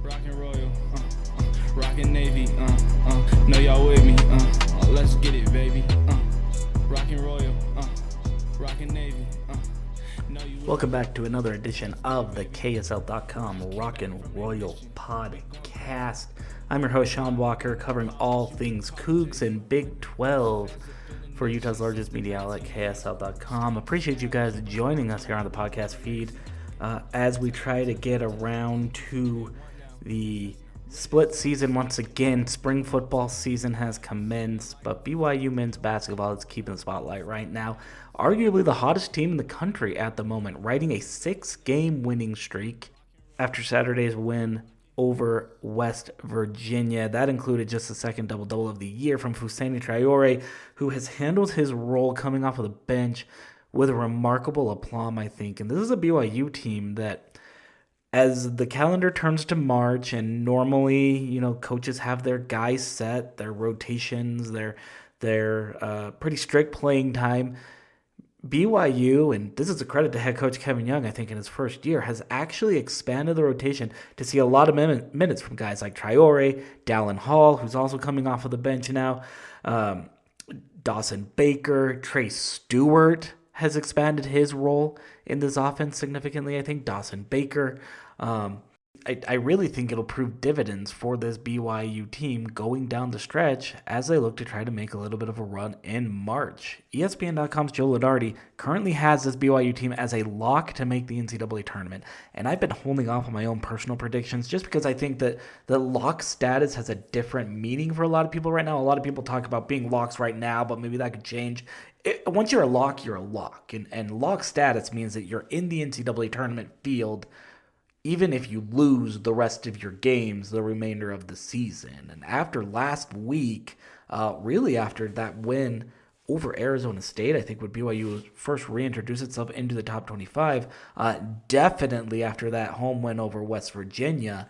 Rockin' Royal, rockin' Navy, know y'all with me, let's get it, baby, Rockin' Royal, rockin' Navy, know you. Welcome back to another edition of the KSL.com Rockin' Royal podcast. I'm your host, Sean Walker, covering all things Cougs and Big 12 for Utah's largest media outlet, KSL.com. Appreciate you guys joining us here on the podcast feed as we try to get around to the split season once again. Spring football season has commenced, but BYU men's basketball is keeping the spotlight right now. Arguably the hottest team in the country at the moment, riding a 6-game winning streak after Saturday's win over West Virginia. That included just the second double-double of the year from Fousseyni Traore, who has handled his role coming off of the bench with a remarkable aplomb, I think. And this is a BYU team that, as the calendar turns to March, and normally, coaches have their guys set, their rotations, their pretty strict playing time. BYU, and this is a credit to head coach Kevin Young, I think, in his first year, has actually expanded the rotation to see a lot of minutes from guys like Traore, Dallin Hall, who's also coming off of the bench now, Dawson Baker, Trey Stewart has expanded his role in this offense significantly. I think Dawson Baker, I really think it'll prove dividends for this BYU team going down the stretch as they look to try to make a little bit of a run in March. ESPN.com's Joe Lunardi currently has this BYU team as a lock to make the NCAA tournament, and I've been holding off on my own personal predictions just because I think that the lock status has a different meaning for a lot of people right now. A lot of people talk about being locks right now, but maybe that could change. Once you're a lock, you're a lock, and lock status means that you're in the NCAA tournament field even if you lose the rest of your games the remainder of the season. And after last week, really after that win over Arizona State, I think when BYU first reintroduced itself into the top 25, definitely after that home win over West Virginia,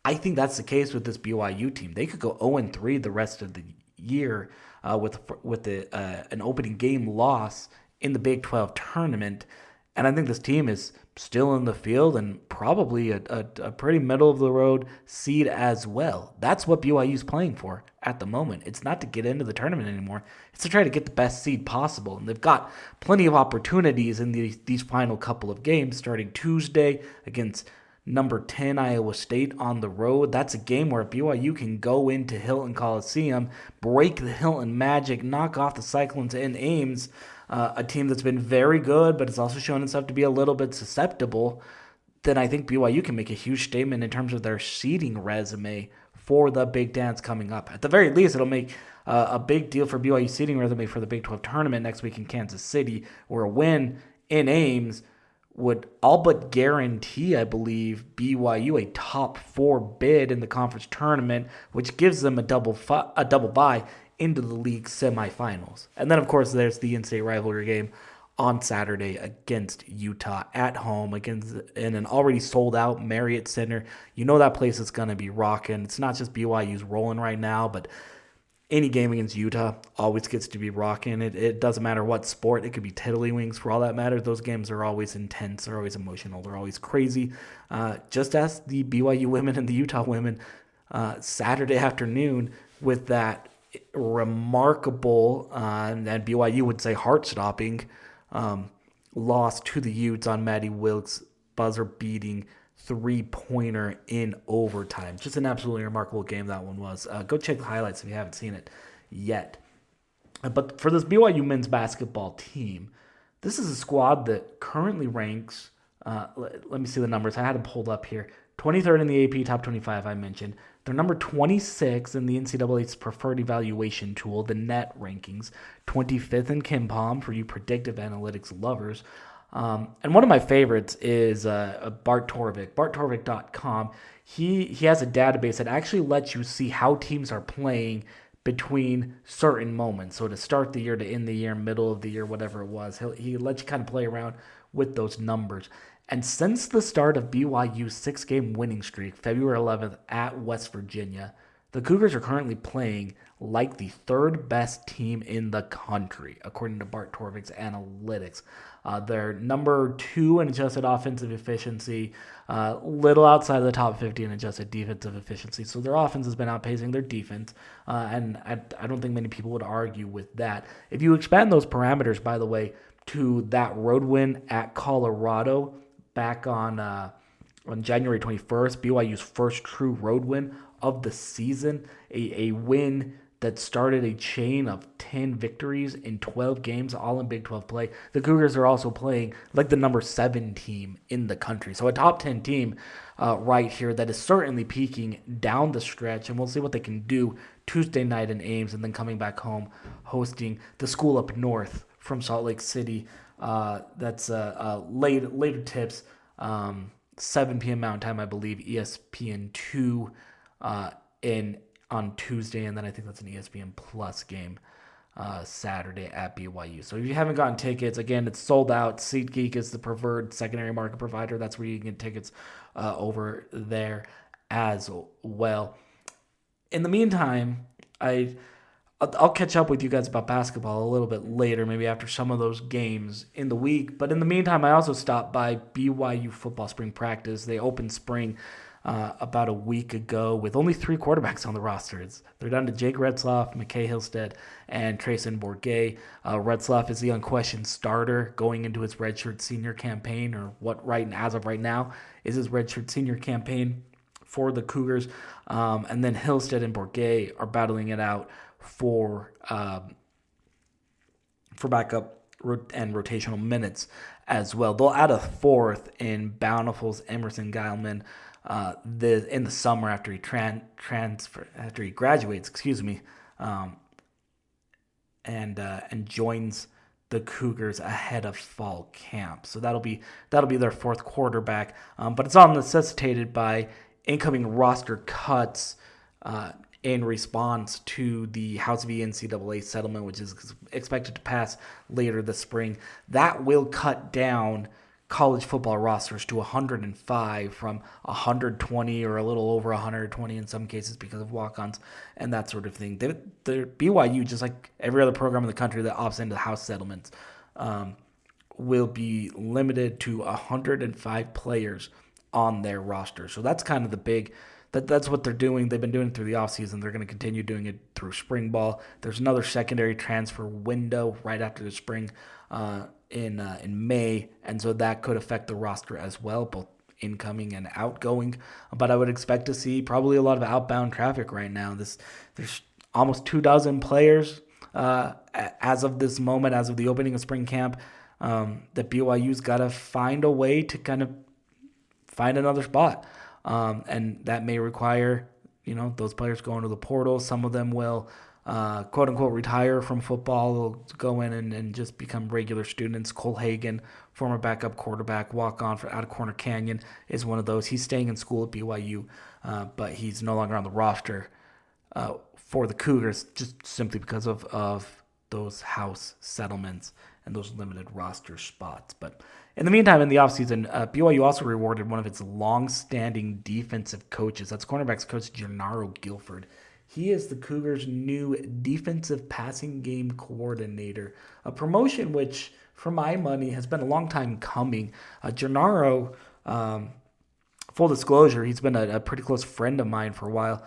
I think that's the case with this BYU team. They could go 0-3 the rest of the year with an opening game loss in the Big 12 tournament. And I think this team is still in the field and probably a pretty middle-of-the-road seed as well. That's what BYU is playing for at the moment. It's not to get into the tournament anymore. It's to try to get the best seed possible. And they've got plenty of opportunities in these final couple of games, starting Tuesday against number 10 Iowa State on the road. That's a game where BYU can go into Hilton Coliseum, break the Hilton Magic, knock off the Cyclones in Ames, a team that's been very good, but it's also shown itself to be a little bit susceptible. Then I think BYU can make a huge statement in terms of their seeding resume for the Big Dance coming up. At the very least, it'll make a big deal for BYU seeding resume for the Big 12 tournament next week in Kansas City, where a win in Ames would all but guarantee, I believe, BYU a top 4 bid in the conference tournament, which gives them a double bye into the league semifinals. And then, of course, there's the in-state rivalry game on Saturday against Utah at home in an already sold-out Marriott Center. You know that place is going to be rocking. It's not just BYU's rolling right now, but any game against Utah always gets to be rocking. It doesn't matter what sport. It could be tiddlywinks for all that matters. Those games are always intense. They're always emotional. They're always crazy. Just as the BYU women and the Utah women Saturday afternoon with that remarkable, and BYU would say heart-stopping, loss to the Utes on Maddie Wilkes' buzzer-beating three-pointer in overtime. Just an absolutely remarkable game that one was. Go check the highlights if you haven't seen it yet. But for this BYU men's basketball team, this is a squad that currently ranks, let me see the numbers. I had them pulled up here. 23rd in the AP Top 25, I mentioned. They're number 26 in the NCAA's preferred evaluation tool, the net rankings. 25th in KenPom for you predictive analytics lovers. And one of my favorites is Bart Torvik, barttorvik.com. He has a database that actually lets you see how teams are playing between certain moments. So to start the year, to end the year, middle of the year, whatever it was, he lets you kind of play around with those numbers. And since the start of BYU's 6-game winning streak, February 11th at West Virginia, the Cougars are currently playing like the third best team in the country, according to Bart Torvik's analytics. They're number 2 in adjusted offensive efficiency, little outside of the top 50 in adjusted defensive efficiency. So their offense has been outpacing their defense, and I don't think many people would argue with that. If you expand those parameters, by the way, to that road win at Colorado back on January 21st, BYU's first true road win of the season, a win that started a chain of 10 victories in 12 games, all in Big 12 play. The Cougars are also playing like the number 7 team in the country. So a top 10 team right here that is certainly peaking down the stretch, and we'll see what they can do Tuesday night in Ames and then coming back home hosting the school up north from Salt Lake City. That's later tips, 7 p.m. Mountain Time, I believe, ESPN2 on Tuesday, and then I think that's an ESPN Plus game Saturday at BYU. So if you haven't gotten tickets, again, it's sold out. SeatGeek is the preferred secondary market provider. That's where you can get tickets over there as well. In the meantime, I'll catch up with you guys about basketball a little bit later, maybe after some of those games in the week. But in the meantime, I also stopped by BYU football spring practice. They opened spring about a week ago with only 3 quarterbacks on the rosters. They're down to Jake Retzloff, McKay Hillstead, and Trayson Bourget. Retzloff is the unquestioned starter going into his redshirt senior campaign, or as of right now is his redshirt senior campaign for the Cougars. And then Hillstead and Bourget are battling it out for backup and rotational minutes as well. They'll add a 4th in Bountiful's Emerson Geilman in the summer after he graduates, and joins the Cougars ahead of fall camp. So that'll be their 4th quarterback. But it's all necessitated by incoming roster cuts in response to the House v. NCAA settlement, which is expected to pass later this spring. That will cut down college football rosters to 105 from 120 or a little over 120 in some cases because of walk-ons and that sort of thing. They're BYU, just like every other program in the country that opts into house settlements, will be limited to 105 players on their roster. So that's kind of the big... That's what they're doing. They've been doing it through the offseason. They're going to continue doing it through spring ball. There's another secondary transfer window right after the spring in May, and so that could affect the roster as well, both incoming and outgoing. But I would expect to see probably a lot of outbound traffic right now. There's almost 24 players as of this moment, as of the opening of spring camp, that BYU's got to find a way to kind of find another spot. And that may require, those players going to the portal. Some of them will, quote unquote, retire from football. They'll go in and just become regular students. Cole Hagan, former backup quarterback, walk on out of Corner Canyon, is one of those. He's staying in school at BYU, but he's no longer on the roster for the Cougars, just simply because of those house settlements and those limited roster spots. But in the meantime, in the offseason, BYU also rewarded one of its long-standing defensive coaches. That's cornerbacks coach Jernaro Gilford. He is the Cougars' new defensive passing game coordinator, a promotion which, for my money, has been a long time coming. Jernaro, full disclosure, he's been a pretty close friend of mine for a while.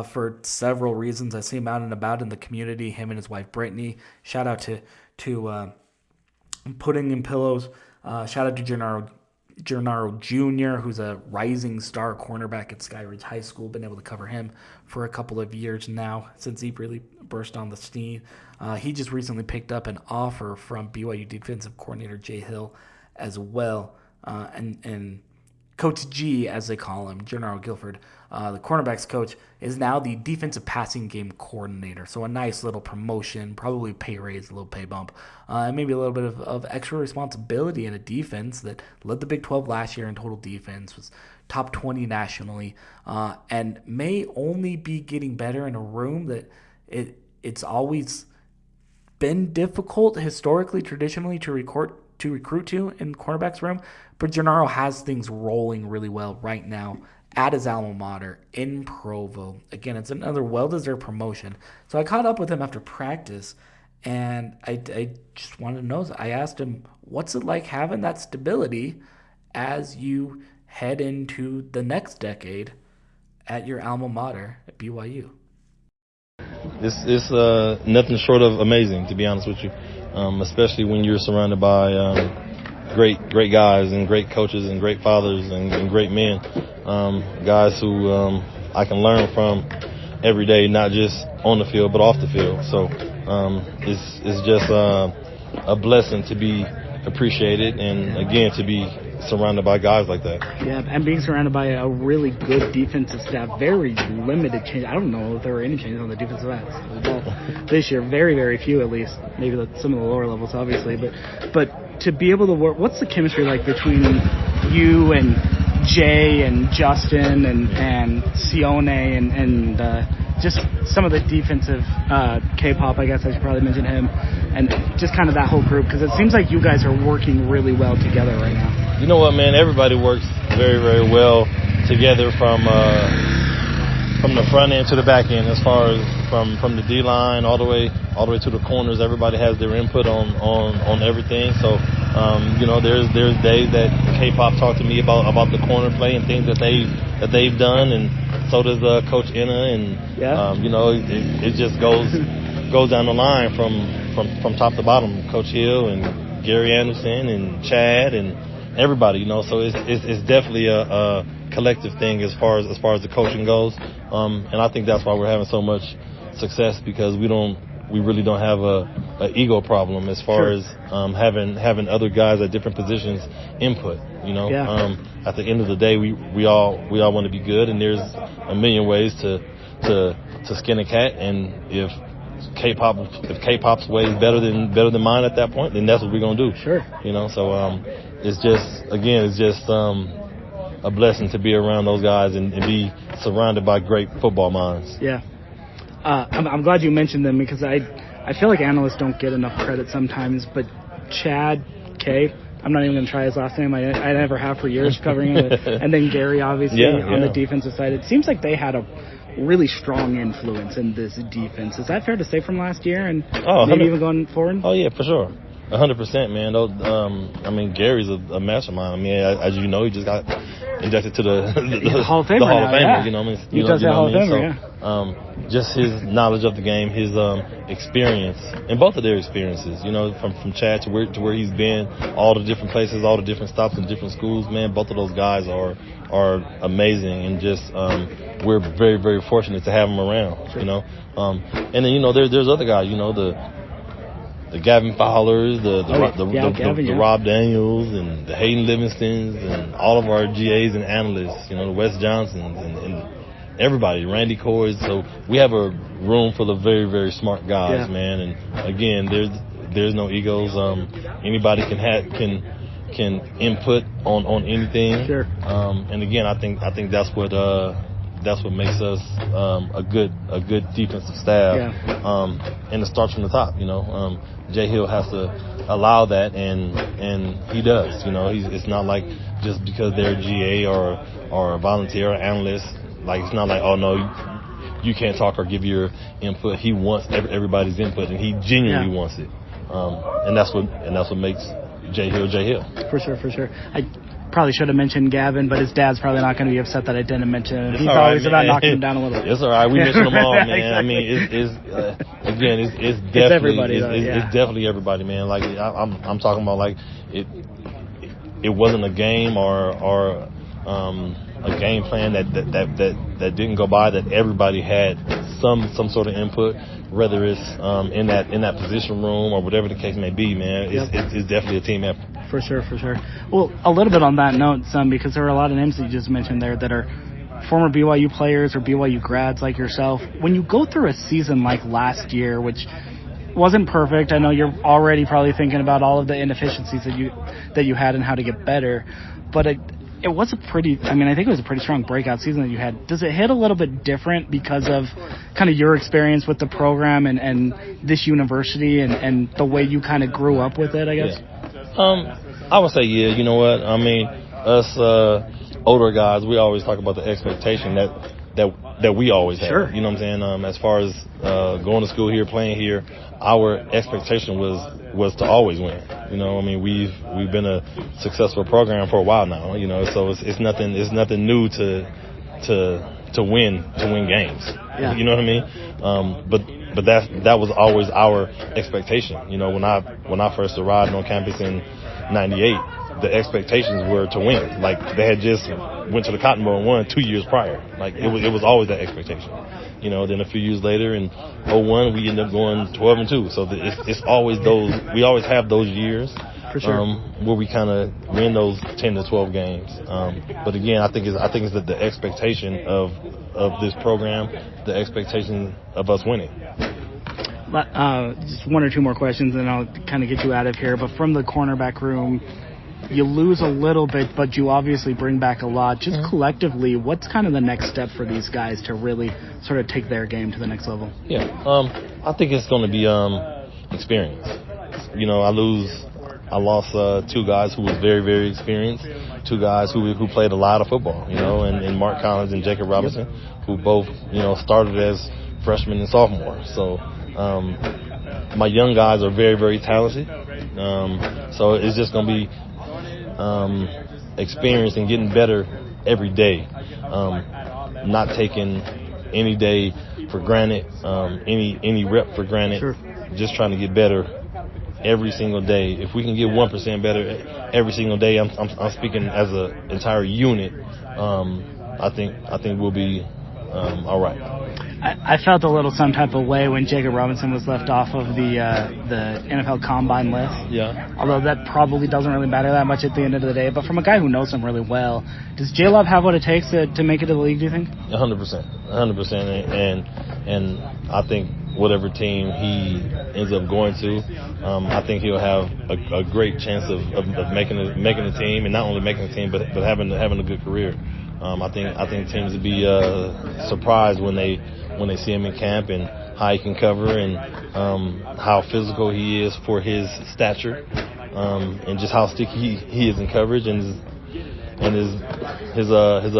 For several reasons. I see him out and about in the community, him and his wife Brittany. Shout out to Pudding and Pillows. Shout out to Jernaro Jr., who's a rising star cornerback at Skyridge High School. Been able to cover him for a couple of years now since he really burst on the scene. He just recently picked up an offer from BYU defensive coordinator Jay Hill as well. And Coach G, as they call him, Jernaro Gilford, the cornerbacks coach, is now the defensive passing game coordinator. So a nice little promotion, probably pay raise, a little pay bump, and maybe a little bit of extra responsibility in a defense that led the Big 12 last year in total defense, was top 20 nationally, and may only be getting better in a room that it's always been difficult historically, traditionally, to recruit to in cornerbacks room. But Jernaro has things rolling really well right now at his alma mater in Provo. Again, it's another well-deserved promotion. So I caught up with him after practice, and I just wanted to know. I asked him, what's it like having that stability as you head into the next decade at your alma mater at BYU? It's nothing short of amazing, to be honest with you, especially when you're surrounded by great guys and great coaches and great fathers and great men, guys who I can learn from every day, not just on the field but off the field. So it's just a blessing to be appreciated and, again, to be surrounded by guys like that. Yeah, and being surrounded by a really good defensive staff, very limited change. I don't know if there were any changes on the defensive ends this year. Very, very few, at least. Maybe some of the lower levels, obviously. But to be able to work, what's the chemistry like between you and Jay and Justin and Sione and just some of the defensive K-pop, I guess I should probably mention him, and just kind of that whole group, because it seems like you guys are working really well together right now. You know what, man? Everybody works very, very well together from the front end to the back end, as far as from the D-line all the way to the corners. Everybody has their input on everything. So, there's days that K-pop talk to me about the corner play and things that they've done, and so does Coach Enna, and it just goes down the line from top to bottom. Coach Hill and Gary Anderson and Chad and everybody, so it's definitely a collective thing as far as the coaching goes, and I think that's why we're having so much success, because we really don't have a ego problem as far as having other guys at different positions input. At the end of the day, we all want to be good, and there's a million ways to skin a cat, and if K-pop's way is better than mine at that point, then that's what we're gonna do. Sure. So it's just a blessing to be around those guys and be surrounded by great football minds. Yeah. I'm glad you mentioned them, because I feel like analysts don't get enough credit sometimes, but Chad K, I'm not even going to try his last name. I never have for years covering him. And then Gary, obviously, on the defensive side. It seems like they had a really strong influence in this defense. Is that fair to say from last year and maybe even going forward? Oh, yeah, for sure. 100%, man. Gary's a mastermind. I mean, as you know, he just got inducted to the Hall of Famer. Hall of Famer, so, just his knowledge of the game, his experience, and both of their experiences, from Chad to where he's been, all the different places, all the different stops in different schools, man, both of those guys are amazing, and just we're very, very fortunate to have them around, and then, there's other guys, the Gavin Fowlers, the Rob Daniels, and the Hayden Livingstons, and all of our GAs and analysts, the Wes Johnsons, and everybody, Randy Cords. So we have a room full of very, very smart guys, man. And again, there's no egos. Anybody can input on anything. Sure. And again, I think that's what makes us a good defensive staff. Yeah. And it starts from the top. Jay Hill has to allow that, and he does. It's not like just because they're a GA or a volunteer or analyst. Like, it's not like, oh no, you can't talk or give your input. He wants everybody's input, and he genuinely wants it. And that's what makes Jay Hill Jay Hill. For sure. I probably should have mentioned Gavin, but his dad's probably not going to be upset that I didn't mention him. He's always about knocking him down a little. It's all right. We mention them all, man. Exactly. I mean, it's definitely everybody. It's definitely everybody, man. Like I'm talking about, like it wasn't a game or a game plan that didn't go by, that everybody had some sort of input, whether it's in that position room or whatever the case may be, man. It's definitely a team effort. For sure. Well, a little bit on that note, because there are a lot of names that you just mentioned there that are former BYU players or BYU grads like yourself. When you go through a season like last year, which wasn't perfect, I know you're already probably thinking about all of the inefficiencies that you had and how to get better, but it was I think it was a pretty strong breakout season that you had. Does it hit a little bit different because of kind of your experience with the program and this university and the way you kind of grew up with it, I guess? Yeah. I would say, you know what? I mean, us older guys, we always talk about the expectation that that we always had. Sure. You know what I'm saying? As far as going to school here, playing here, our expectation was to always win. You know, I mean, we've been a successful program for a while now. You know, so it's nothing new to win games. Yeah. You know what I mean? But that was always our expectation. You know, when I first arrived on campus in '98, the expectations were to win. Like, they had just went to the Cotton Bowl and won 2 years prior. Like, it was always that expectation. You know, then a few years later in '01, we ended up going 12-2. So it's always those. We always have those years. For sure. Where we kind of win those 10 to 12 games. But again, I think it's that the expectation of this program, the expectation of us winning. Just one or two more questions, and I'll kind of get you out of here. But from the cornerback room, you lose a little bit, but you obviously bring back a lot. Just collectively, what's kind of the next step for these guys to really sort of take their game to the next level? Yeah, I think it's going to be experience. You know, I lost two guys who was very, very experienced, two guys who played a lot of football, you know, and Mark Collins and Jacob Robinson, who both, you know, started as freshmen and sophomores. So my young guys are very, very talented. So it's just going to be experience and getting better every day, not taking any day for granted, any rep for granted, Sure. Just trying to get better every single day. If we can get 1% better every single day, I'm speaking as an entire unit. I think we'll be all right. I felt a little some type of way when Jacob Robinson was left off of the NFL Combine list. Yeah. Although that probably doesn't really matter that much at the end of the day. But from a guy who knows him really well, does J-Love have what it takes to make it to the league, do you think? 100%. And I think whatever team he ends up going to, I think he'll have a great chance of making the team, and not only making the team, but having a good career. I think teams would be surprised when they see him in camp and how he can cover and how physical he is for his stature, and just how sticky he is in coverage and his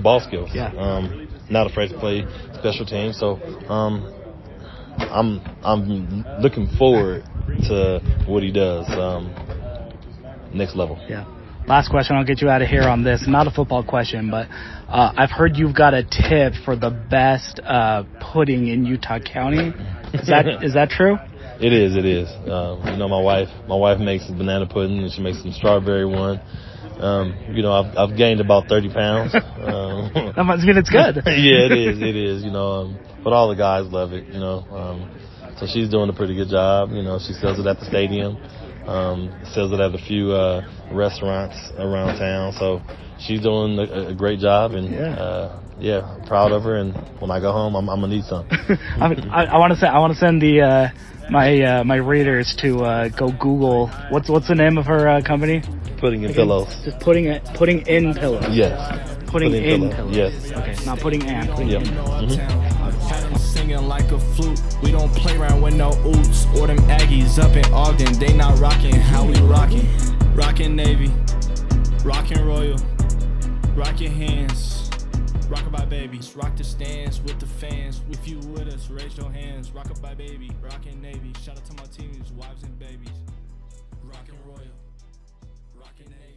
ball skills. Yeah. Not afraid to play special teams. So I'm looking forward to what he does next level. Yeah. Last question, I'll get you out of here on this. Not a football question, but I've heard you've got a tip for the best pudding in Utah County. Is that true? It is. You know, my wife makes a banana pudding, and she makes some strawberry one. You know, I've gained about 30 pounds. That must mean it's good. Yeah, it is. You know, but all the guys love it. You know, so she's doing a pretty good job. You know, she sells it at the stadium. Sells it at a few restaurants around town. So she's doing a great job, and proud of her. And when I go home, I'm gonna need some. I want to send the my readers to go Google what's the name of her company? Pudding in Pillows. Just putting in pillows. Yes. Putting in pillows. Yes. Okay, not putting in. Putting Yep. in. Had 'em singing like a flute. We don't play around with no oops. Or them Aggies up in Ogden, they not rocking how we rocking. Rockin' Navy, rockin' Royal, rock your hands. Rockabye babies, rock the stands with the fans. If you with us, raise your hands. Rockabye baby, rockin' Navy. Shout out to my teams, wives and babies. Rockin' Royal, rockin' Navy.